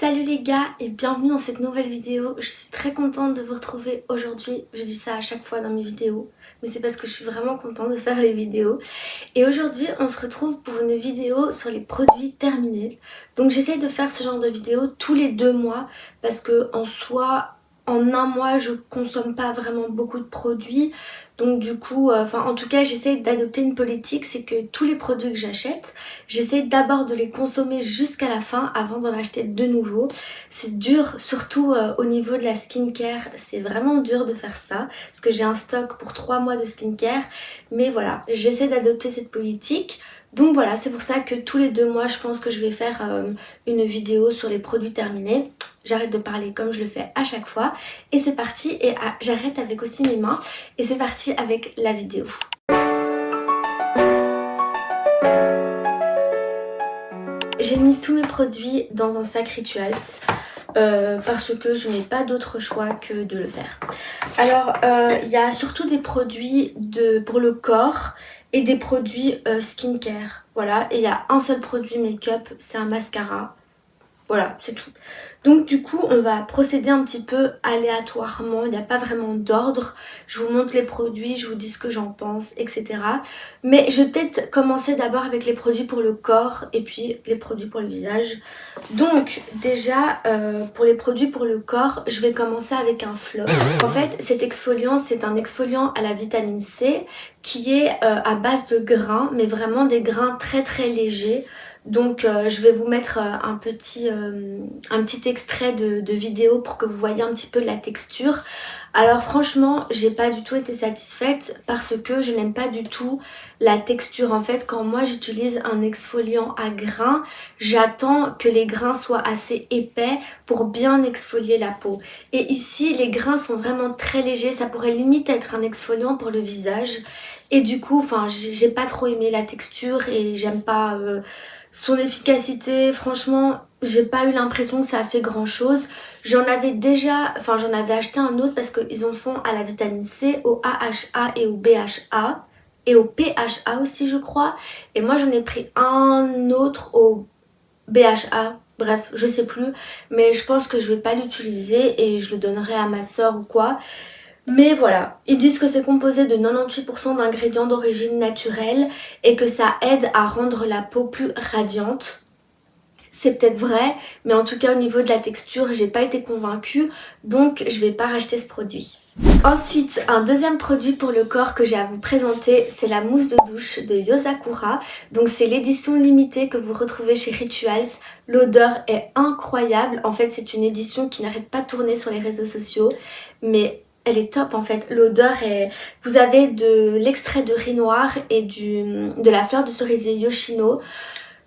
Salut les gars et bienvenue dans cette nouvelle vidéo. Je suis très contente de vous retrouver aujourd'hui. Je dis ça à chaque fois dans mes vidéos, mais c'est parce que je suis vraiment contente de faire les vidéos. Et aujourd'hui on se retrouve pour une vidéo sur les produits terminés. Donc j'essaye de faire ce genre de vidéo tous les 2 mois parce que en soi, en un mois je consomme pas vraiment beaucoup de produits. Donc du coup, en tout cas j'essaie d'adopter une politique, c'est que tous les produits que j'achète, j'essaie d'abord de les consommer jusqu'à la fin avant d'en acheter de nouveau. C'est dur, surtout au niveau de la skincare, c'est vraiment dur de faire ça, parce que j'ai un stock pour 3 mois de skincare, mais voilà, j'essaie d'adopter cette politique. Donc voilà, c'est pour ça que tous les 2 mois, je pense que je vais faire une vidéo sur les produits terminés. J'arrête de parler comme je le fais à chaque fois. Et c'est parti, et j'arrête avec aussi mes mains. Et c'est parti avec la vidéo. J'ai mis tous mes produits dans un sac Rituals parce que je n'ai pas d'autre choix que de le faire. Alors, il y a surtout des produits pour le corps et des produits skincare. Voilà, et il y a un seul produit make-up, c'est un mascara. Voilà, c'est tout. Donc du coup, on va procéder un petit peu aléatoirement. Il n'y a pas vraiment d'ordre. Je vous montre les produits, je vous dis ce que j'en pense, etc. Mais je vais peut-être commencer d'abord avec les produits pour le corps et puis les produits pour le visage. Donc déjà, pour les produits pour le corps, je vais commencer avec un floss. En fait, cet exfoliant, c'est un exfoliant à la vitamine C qui est à base de grains, mais vraiment des grains très très légers. Donc je vais vous mettre un petit extrait de vidéo pour que vous voyez un petit peu la texture. Alors franchement, j'ai pas du tout été satisfaite parce que je n'aime pas du tout la texture. En fait, quand moi j'utilise un exfoliant à grains, j'attends que les grains soient assez épais pour bien exfolier la peau. Et ici, les grains sont vraiment très légers, ça pourrait limite être un exfoliant pour le visage. Et du coup, j'ai pas trop aimé la texture et j'aime pas son efficacité. Franchement, j'ai pas eu l'impression que ça a fait grand chose. J'en avais acheté un autre parce qu'ils en font à la vitamine C, au AHA et au BHA. Et au PHA aussi je crois. Et moi j'en ai pris un autre au BHA. Bref, je sais plus. Mais je pense que je vais pas l'utiliser et je le donnerai à ma soeur ou quoi. Mais voilà, ils disent que c'est composé de 98% d'ingrédients d'origine naturelle et que ça aide à rendre la peau plus radiante. C'est peut-être vrai, mais en tout cas au niveau de la texture, j'ai pas été convaincue, donc je vais pas racheter ce produit. Ensuite, un deuxième produit pour le corps que j'ai à vous présenter, c'est la mousse de douche de Yosakura. Donc c'est l'édition limitée que vous retrouvez chez Rituals. L'odeur est incroyable. En fait, c'est une édition qui n'arrête pas de tourner sur les réseaux sociaux, mais elle est top en fait. L'odeur est... Vous avez de l'extrait de riz noir et de la fleur de cerisier Yoshino.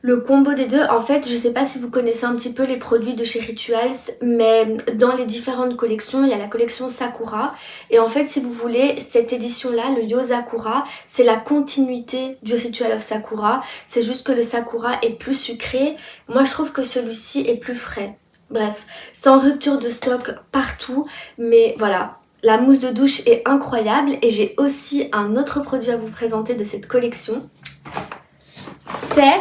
Le combo des deux, en fait, je sais pas si vous connaissez un petit peu les produits de chez Rituals, mais dans les différentes collections, il y a la collection Sakura. Et en fait, si vous voulez, cette édition-là, le Yosakura, c'est la continuité du Ritual of Sakura. C'est juste que le Sakura est plus sucré. Moi, je trouve que celui-ci est plus frais. Bref, c'est en rupture de stock partout, mais voilà. La mousse de douche est incroyable et j'ai aussi un autre produit à vous présenter de cette collection. C'est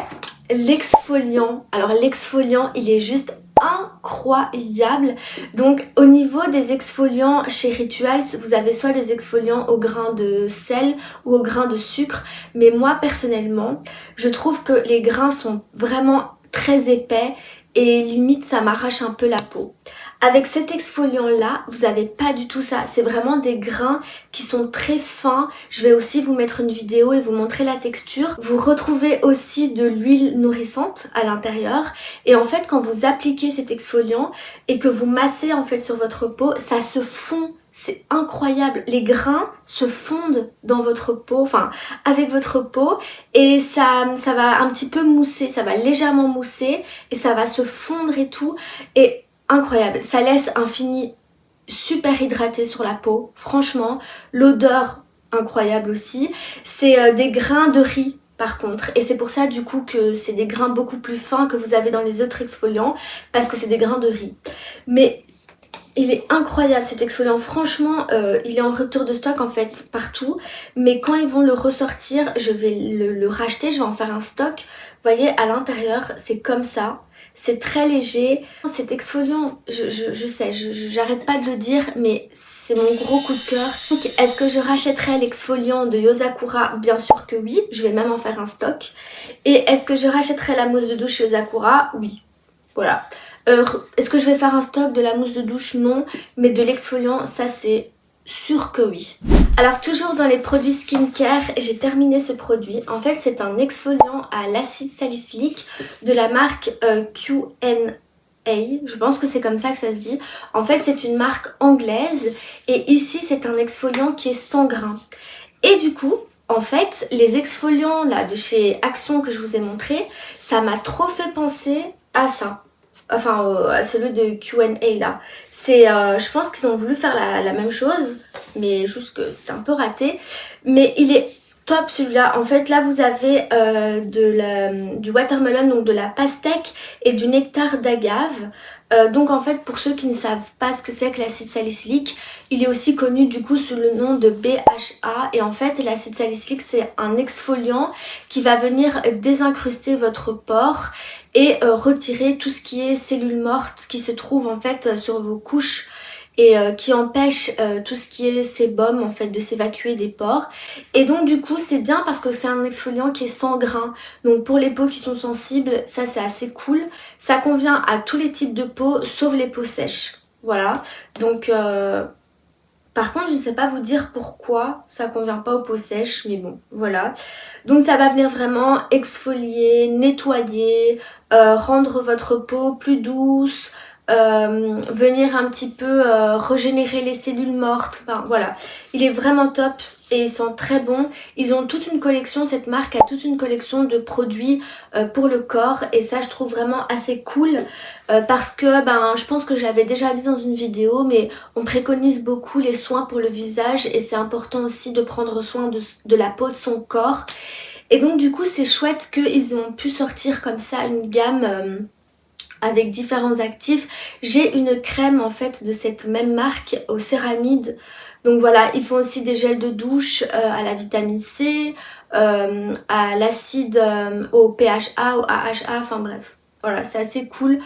l'exfoliant. Alors l'exfoliant, il est juste incroyable. Donc au niveau des exfoliants chez Rituals, vous avez soit des exfoliants au grain de sel ou au grain de sucre. Mais moi personnellement, je trouve que les grains sont vraiment très épais et limite ça m'arrache un peu la peau. Avec cet exfoliant là, vous n'avez pas du tout ça. C'est vraiment des grains qui sont très fins. Je vais aussi vous mettre une vidéo et vous montrer la texture. Vous retrouvez aussi de l'huile nourrissante à l'intérieur. Et en fait, quand vous appliquez cet exfoliant et que vous massez en fait sur votre peau, ça se fond. C'est incroyable, les grains se fondent dans votre peau, enfin avec votre peau, et ça va un petit peu mousser, ça va légèrement mousser et ça va se fondre et tout, et incroyable, ça laisse un fini super hydraté sur la peau, franchement, l'odeur incroyable aussi, c'est des grains de riz. Par contre, et c'est pour ça du coup que c'est des grains beaucoup plus fins que vous avez dans les autres exfoliants, parce que c'est des grains de riz. Mais il est incroyable cet exfoliant, franchement il est en rupture de stock en fait partout, mais quand ils vont le ressortir, je vais le racheter, je vais en faire un stock. Vous voyez à l'intérieur c'est comme ça, c'est très léger. C'est exfoliant, je sais, j'arrête pas de le dire, mais c'est mon gros coup de cœur. Donc, est-ce que je rachèterai l'exfoliant de Yosakura? Bien sûr que oui, je vais même en faire un stock. Et est-ce que je rachèterai la mousse de douche Yosakura? Oui, voilà. Est-ce que je vais faire un stock de la mousse de douche? Non, mais de l'exfoliant, ça c'est sûr que oui. Alors toujours dans les produits skincare, j'ai terminé ce produit. En fait, c'est un exfoliant à l'acide salicylique de la marque Q&A. Je pense que c'est comme ça que ça se dit. En fait, c'est une marque anglaise et ici, c'est un exfoliant qui est sans grain. Et du coup, en fait, les exfoliants là de chez Action que je vous ai montré, ça m'a trop fait penser à ça. Enfin, à celui de Q&A là. Je pense qu'ils ont voulu faire la même chose, mais juste que c'était un peu raté. Mais il est top celui-là. En fait, là, vous avez du watermelon, donc de la pastèque et du nectar d'agave. Donc en fait, pour ceux qui ne savent pas ce que c'est que l'acide salicylique, il est aussi connu du coup sous le nom de BHA. Et en fait, l'acide salicylique, c'est un exfoliant qui va venir désincruster votre pore et retirer tout ce qui est cellules mortes qui se trouvent en fait sur vos couches et qui empêche tout ce qui est sébum en fait de s'évacuer des pores. Et donc du coup c'est bien parce que c'est un exfoliant qui est sans grain. Donc pour les peaux qui sont sensibles, ça c'est assez cool. Ça convient à tous les types de peaux sauf les peaux sèches. Voilà. Donc par contre, je ne sais pas vous dire pourquoi ça convient pas aux peaux sèches, mais bon, voilà. Donc ça va venir vraiment exfolier, nettoyer, rendre votre peau plus douce, venir un petit peu régénérer les cellules mortes. Enfin voilà, il est vraiment top et ils sont très bons. Ils ont toute une collection, cette marque a toute une collection de produits pour le corps et ça je trouve vraiment assez cool parce que je pense que j'avais déjà dit dans une vidéo, mais on préconise beaucoup les soins pour le visage et c'est important aussi de prendre soin de la peau de son corps. Et donc du coup c'est chouette qu'ils ont pu sortir comme ça une gamme avec différents actifs. J'ai une crème en fait de cette même marque aux céramides. Donc voilà, ils font aussi des gels de douche à la vitamine C, à l'acide, au PHA, au AHA, enfin bref. Voilà, c'est assez cool.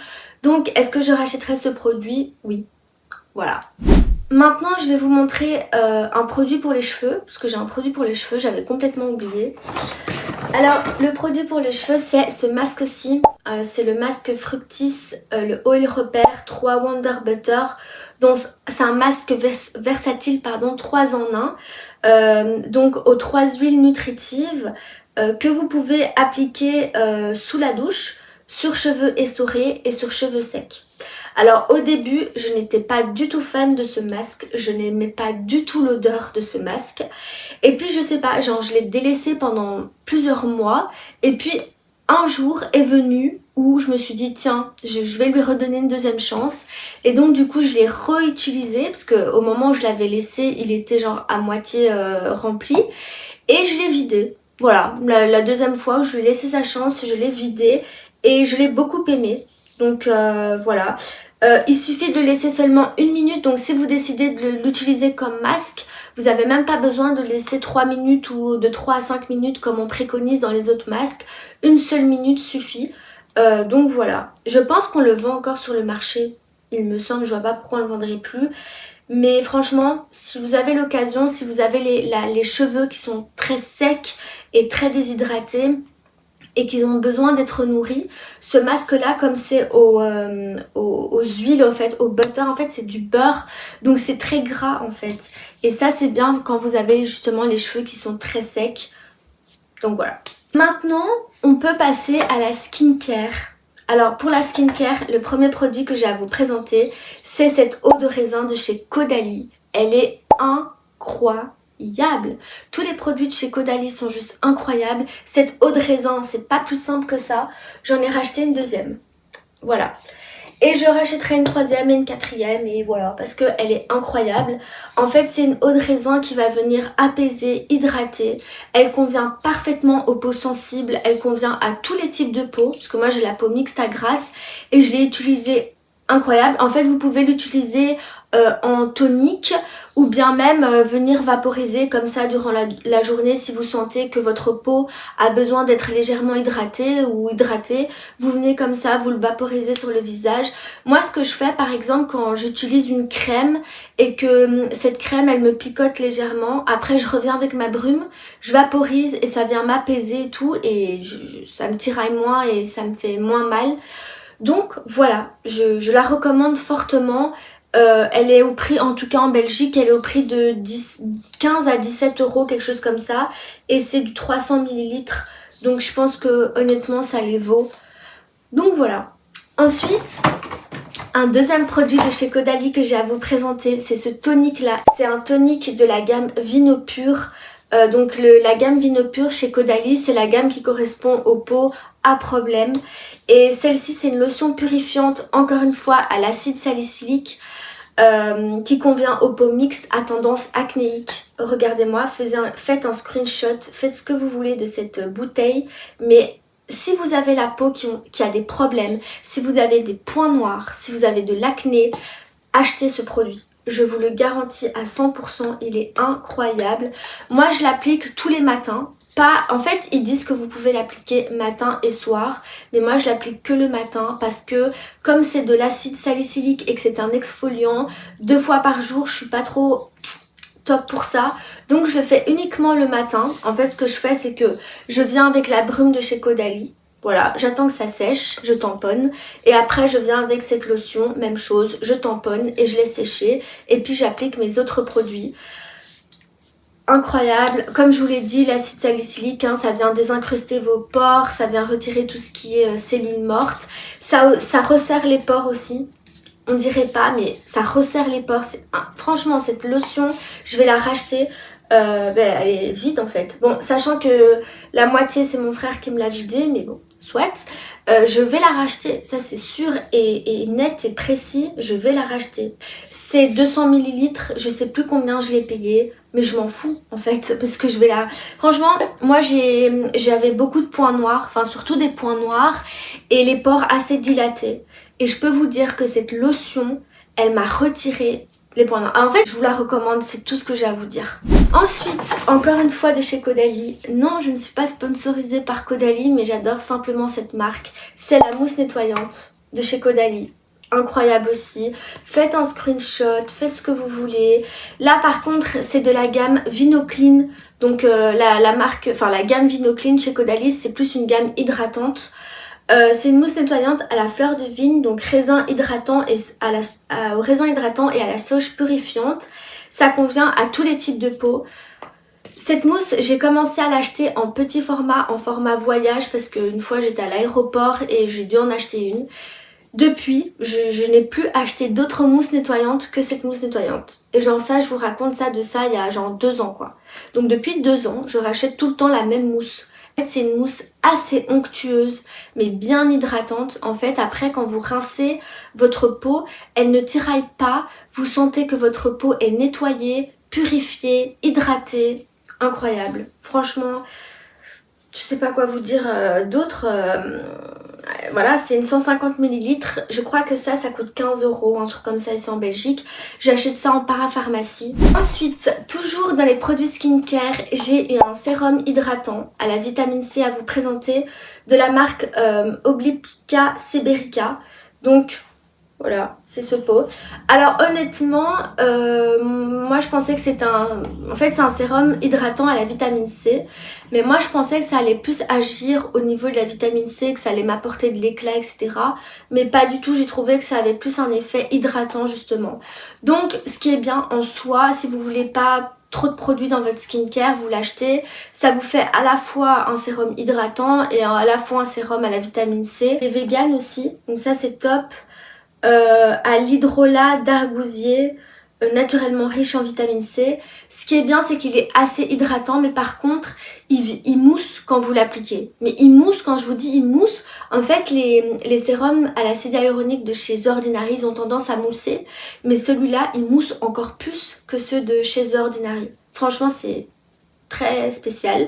Donc est-ce que je rachèterai ce produit? Oui. Voilà. Maintenant, je vais vous montrer un produit pour les cheveux, parce que j'ai un produit pour les cheveux, j'avais complètement oublié. Alors, le produit pour les cheveux, c'est ce masque-ci. C'est le masque Fructis, le Oil Repair 3 Wonder Butter. Donc, c'est un masque versatile, pardon, 3 en 1. Donc, aux 3 huiles nutritives que vous pouvez appliquer sous la douche, sur cheveux essorés et sur cheveux secs. Alors au début, je n'étais pas du tout fan de ce masque, je n'aimais pas du tout l'odeur de ce masque. Et puis je sais pas, genre je l'ai délaissé pendant plusieurs mois et puis un jour est venu où je me suis dit tiens, je vais lui redonner une deuxième chance. Et donc du coup je l'ai réutilisé parce qu'au moment où je l'avais laissé, il était genre à moitié rempli et je l'ai vidé. Voilà, la deuxième fois où je lui ai laissé sa chance, je l'ai vidé et je l'ai beaucoup aimé. Donc voilà. Il suffit de le laisser seulement 1 minute, donc si vous décidez de l'utiliser comme masque, vous n'avez même pas besoin de laisser 3 minutes ou de 3 à 5 minutes comme on préconise dans les autres masques. Une seule minute suffit. Donc voilà. Je pense qu'on le vend encore sur le marché. Il me semble, je vois pas pourquoi on le vendrait plus. Mais franchement, si vous avez l'occasion, si vous avez les cheveux qui sont très secs et très déshydratés, et qu'ils ont besoin d'être nourris, ce masque là comme c'est aux huiles en fait, au butter, en fait c'est du beurre, donc c'est très gras en fait, et ça c'est bien quand vous avez justement les cheveux qui sont très secs. Donc voilà. Maintenant on peut passer à la skincare. Alors pour la skincare, le premier produit que j'ai à vous présenter, c'est cette eau de raisin de chez Caudalie. Elle est incroyable. Tous les produits de chez Caudalie sont juste incroyables. Cette eau de raisin, c'est pas plus simple que ça. J'en ai racheté une deuxième. Voilà. Et je rachèterai une troisième et une quatrième et voilà, parce qu'elle est incroyable. En fait, c'est une eau de raisin qui va venir apaiser, hydrater. Elle convient parfaitement aux peaux sensibles. Elle convient à tous les types de peau, parce que moi j'ai la peau mixte à grasse et je l'ai utilisée incroyable. En fait, vous pouvez l'utiliser en tonique ou bien même venir vaporiser comme ça durant la journée si vous sentez que votre peau a besoin d'être légèrement hydratée ou hydratée. Vous venez comme ça, vous le vaporisez sur le visage. Moi, ce que je fais par exemple quand j'utilise une crème et que cette crème elle me picote légèrement, après je reviens avec ma brume, je vaporise et ça vient m'apaiser et tout et ça me tiraille moins et ça me fait moins mal. Donc voilà, je la recommande fortement. Elle est au prix, en tout cas en Belgique, elle est au prix de 15 à 17 euros, quelque chose comme ça. Et c'est du 300 millilitres. Donc je pense que honnêtement ça les vaut. Donc voilà. Ensuite, un deuxième produit de chez Caudalie que j'ai à vous présenter, c'est ce tonique là. C'est un tonique de la gamme Vinopur. Donc la gamme Vinopur chez Caudalie, c'est la gamme qui correspond aux peaux à problème. Et celle-ci, c'est une lotion purifiante, encore une fois, à l'acide salicylique. Qui convient aux peaux mixtes à tendance acnéique. Regardez-moi, faites un screenshot, faites ce que vous voulez de cette bouteille, mais si vous avez la peau qui a des problèmes, si vous avez des points noirs, si vous avez de l'acné, achetez ce produit. Je vous le garantis à 100%, il est incroyable. Moi, je l'applique tous les matins. En fait, ils disent que vous pouvez l'appliquer matin et soir, mais moi je l'applique que le matin parce que comme c'est de l'acide salicylique et que c'est un exfoliant, 2 fois par jour, je suis pas trop top pour ça. Donc je le fais uniquement le matin. En fait, ce que je fais, c'est que je viens avec la brume de chez Caudalie. Voilà, j'attends que ça sèche, je tamponne et après je viens avec cette lotion, même chose, je tamponne et je laisse sécher et puis j'applique mes autres produits. Incroyable, comme je vous l'ai dit, l'acide salicylique, ça vient désincruster vos pores, ça vient retirer tout ce qui est cellules mortes, ça resserre les pores aussi, on dirait pas mais ça resserre les pores, franchement cette lotion, je vais la racheter, elle est vide en fait, bon sachant que la moitié c'est mon frère qui me l'a vidée mais bon, soit, je vais la racheter, ça c'est sûr et net et précis, je vais la racheter. C'est 200 millilitres, je sais plus combien je l'ai payé, mais je m'en fous en fait, parce que je vais la... Franchement, moi j'avais beaucoup de points noirs, enfin surtout des points noirs, et les pores assez dilatés. Et je peux vous dire que cette lotion, elle m'a retiré les points noirs. En fait, je vous la recommande, c'est tout ce que j'ai à vous dire. Ensuite, encore une fois de chez Caudalie. Non, je ne suis pas sponsorisée par Caudalie, mais j'adore simplement cette marque. C'est la mousse nettoyante de chez Caudalie. Incroyable aussi. Faites un screenshot, faites ce que vous voulez. Là par contre, c'est de la gamme Vinoclean. Donc la gamme Vinoclean chez Caudalie, c'est plus une gamme hydratante. C'est une mousse nettoyante à la fleur de vigne, donc raisin hydratant et au raisin hydratant et à la sauge purifiante. Ça convient à tous les types de peau. Cette mousse, j'ai commencé à l'acheter en petit format, en format voyage, parce qu'une fois j'étais à l'aéroport et j'ai dû en acheter une. Depuis, je n'ai plus acheté d'autres mousses nettoyantes que cette mousse nettoyante. Et genre ça, je vous raconte ça il y a genre 2 ans quoi. Donc depuis 2 ans, je rachète tout le temps la même mousse. En fait, c'est une mousse assez onctueuse, mais bien hydratante. En fait, après, quand vous rincez votre peau, elle ne tiraille pas. Vous sentez que votre peau est nettoyée, purifiée, hydratée. Incroyable. Franchement, je sais pas quoi vous dire d'autre. Voilà, c'est une 150 millilitres. Je crois que ça coûte 15 euros, un truc comme ça ici en Belgique. J'achète ça en parapharmacie. Ensuite, toujours dans les produits skincare, j'ai un sérum hydratant à la vitamine C à vous présenter de la marque Oblipica Seberica. Donc voilà, c'est ce pot. Alors honnêtement, moi je pensais que c'est en fait c'est un sérum hydratant à la vitamine C. Mais moi je pensais que ça allait plus agir au niveau de la vitamine C, que ça allait m'apporter de l'éclat, etc. Mais pas du tout, j'ai trouvé que ça avait plus un effet hydratant justement. Donc ce qui est bien en soi, si vous voulez pas trop de produits dans votre skincare, vous l'achetez. Ça vous fait à la fois un sérum hydratant et à la fois un sérum à la vitamine C. C'est vegan aussi, donc ça c'est top. À l'hydrolat d'argousier, naturellement riche en vitamine C. Ce qui est bien, c'est qu'il est assez hydratant, mais par contre il mousse quand vous l'appliquez. Mais il mousse, quand je vous dis il mousse, en fait les sérums à l'acide hyaluronique de chez The Ordinary, ils ont tendance à mousser, mais celui-là il mousse encore plus que ceux de chez The Ordinary. Franchement c'est très spécial.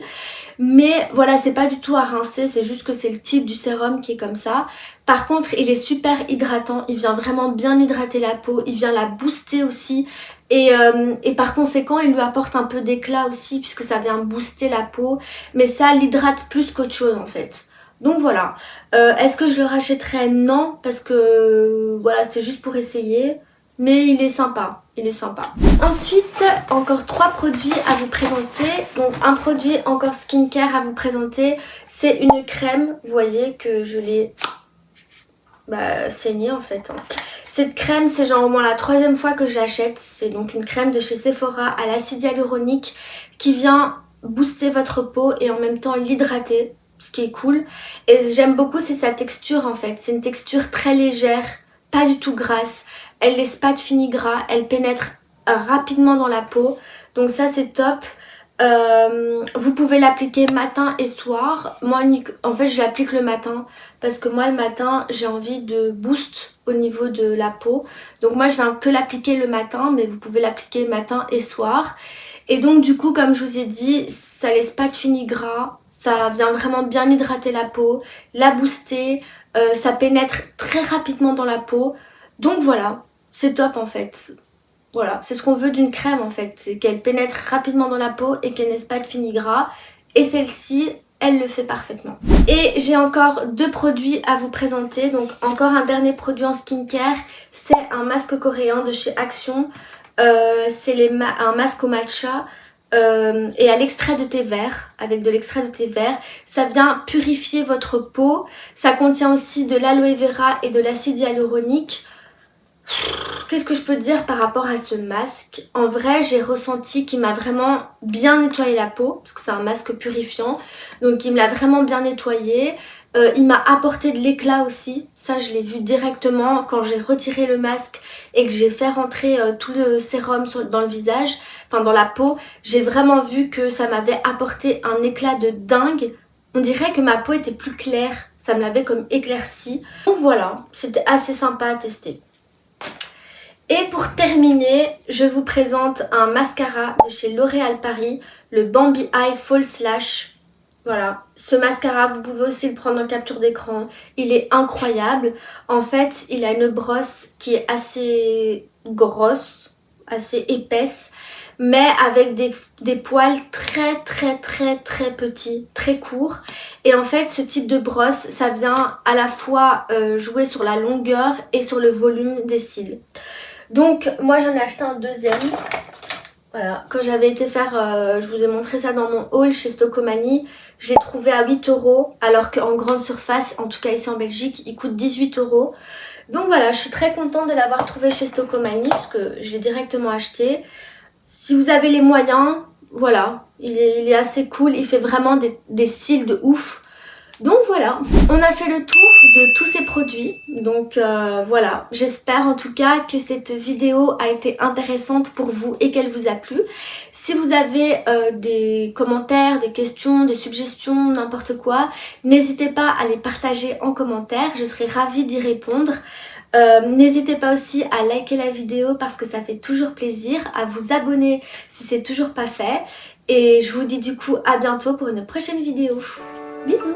Mais voilà, c'est pas du tout à rincer, c'est juste que c'est le type du sérum qui est comme ça. Par contre, il est super hydratant, il vient vraiment bien hydrater la peau, il vient la booster aussi. Et par conséquent, il lui apporte un peu d'éclat aussi puisque ça vient booster la peau. Mais ça l'hydrate plus qu'autre chose en fait. Donc voilà. Est-ce que je le rachèterais? Non, parce que voilà, c'est juste pour essayer. Mais il est sympa, il est sympa. Ensuite, encore 3 produits à vous présenter. Donc un produit encore skincare à vous présenter. C'est une crème, vous voyez que je l'ai saignée en fait. Cette crème, c'est genre au moins la 3e fois que je l'achète. C'est donc une crème de chez Sephora à l'acide hyaluronique qui vient booster votre peau et en même temps l'hydrater, ce qui est cool. Et j'aime beaucoup, c'est sa texture en fait. C'est une texture très légère, pas du tout grasse. Elle laisse pas de fini gras, elle pénètre rapidement dans la peau. Donc ça c'est top. Vous pouvez l'appliquer matin et soir. Moi en fait je l'applique le matin parce que moi le matin j'ai envie de boost au niveau de la peau. Donc moi je viens que l'appliquer le matin, mais vous pouvez l'appliquer matin et soir. Et donc du coup comme je vous ai dit, ça laisse pas de fini gras. Ça vient vraiment bien hydrater la peau, la booster, ça pénètre très rapidement dans la peau. Donc voilà, c'est top en fait. Voilà, c'est ce qu'on veut d'une crème en fait, c'est qu'elle pénètre rapidement dans la peau et qu'elle n'ait pas de fini gras. Et celle-ci, elle le fait parfaitement. Et j'ai encore 2 produits à vous présenter. Donc encore un dernier produit en skincare, c'est un masque coréen de chez Action. C'est un masque au matcha et à l'extrait de thé vert, avec de l'extrait de thé vert. Ça vient purifier votre peau. Ça contient aussi de l'aloe vera et de l'acide hyaluronique. Qu'est-ce que je peux dire par rapport à ce masque? En vrai, j'ai ressenti qu'il m'a vraiment bien nettoyé la peau, parce que c'est un masque purifiant, donc il me l'a vraiment bien nettoyé. Il m'a apporté de l'éclat aussi, ça je l'ai vu directement quand j'ai retiré le masque et que j'ai fait rentrer tout le sérum dans le visage, enfin dans la peau. J'ai vraiment vu que ça m'avait apporté un éclat de dingue. On dirait que ma peau était plus claire, ça me l'avait comme éclairci. Donc voilà, c'était assez sympa à tester. Et pour terminer, je vous présente un mascara de chez L'Oréal Paris, le Bambi Eye False Lash. Voilà, ce mascara, vous pouvez aussi le prendre en capture d'écran. Il est incroyable. En fait, il a une brosse qui est assez grosse, assez épaisse, mais avec des poils très petits, très courts. Et en fait, ce type de brosse, ça vient à la fois jouer sur la longueur et sur le volume des cils. Donc moi j'en ai acheté un deuxième. Voilà, quand j'avais été faire, je vous ai montré ça dans mon haul chez Stocomanie, je l'ai trouvé à 8 €, alors qu'en grande surface, en tout cas ici en Belgique, il coûte 18 €. Donc voilà, je suis très contente de l'avoir trouvé chez Stocomanie, parce que je l'ai directement acheté. Si vous avez les moyens, voilà, il est assez cool, il fait vraiment des cils de ouf. Donc voilà, on a fait le tour de tous ces produits. Donc voilà, j'espère en tout cas que cette vidéo a été intéressante pour vous et qu'elle vous a plu. Si vous avez des commentaires, des questions, des suggestions, n'importe quoi, n'hésitez pas à les partager en commentaire, je serai ravie d'y répondre. N'hésitez pas aussi à liker la vidéo parce que ça fait toujours plaisir, à vous abonner si c'est toujours pas fait. Et je vous dis du coup à bientôt pour une prochaine vidéo. Bisous!